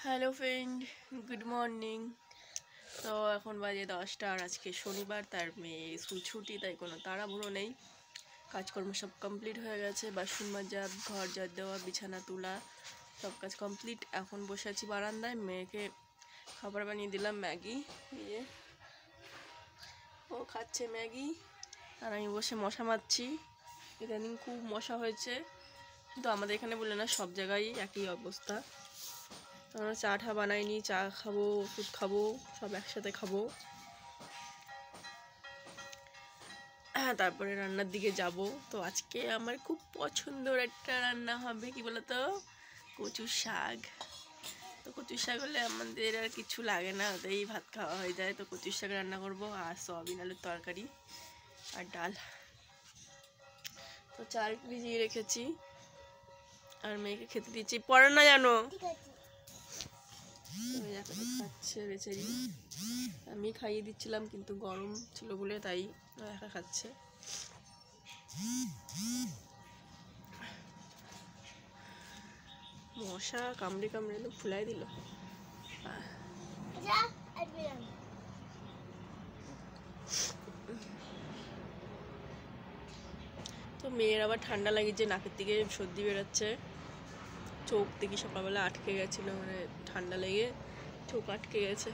Hello friend, good morning. তো এখন বাজে 10টা আর আজকে শনিবার, তার মেয়ের স্কুল ছুটি, তাই কোনো তাড়াহুড়ো নেই। কাজকর্ম সব কমপ্লিট হয়ে গেছে, বাসন মাজা, ঘর ঝাড় দেওয়া, বিছানা তোলা, সব কাজ কমপ্লিট। এখন বসে আছি বারান্দায়, মেয়েকে খাবার বানিয়ে দিলাম ম্যাগি দিয়ে, ও খাচ্ছে ম্যাগি আর আমি বসে মশা মারছি। ইদানিং খুব মশা হয়েছে, কিন্তু আমাদের এখানে বলে না, সব জায়গায় একই অবস্থা। আমরা চা টা বানাইনি, চা খাবো, ওষুধ খাবো, সব একসাথে খাবো। তারপরে রান্নার দিকে যাব। তো আজকে আমার খুব পছন্দের একটা রান্না হবে, কি বলতো, কচুর শাক। তো কচুর শাক হলে আমাদের আর কিছু লাগে না, ওতেই ভাত খাওয়া হয়ে যায়। তো কচুর শাক রান্না করব, আর সয়াবিন আলুর তরকারি আর ডাল। তো চাল ভিজিয়ে রেখেছি আর মেয়েকে খেতে দিচ্ছি। পড়ে না জানো, খাচ্ছে বেচারি। আমি খাইয়ে দিচ্ছিলাম, কিন্তু গরম ছিল বলে তাই একা খাচ্ছে। মশা কামড়ে কামড়ে তো ফুলাই দিল। তো মেয়ের আবার ঠান্ডা লাগিয়েছে, নাকের দিকে সর্দি বেরোচ্ছে, চোখ দেখি সকালবেলা আটকে গেছিলো, মানে ঠান্ডা লেগে চোখ আটকে গেছে।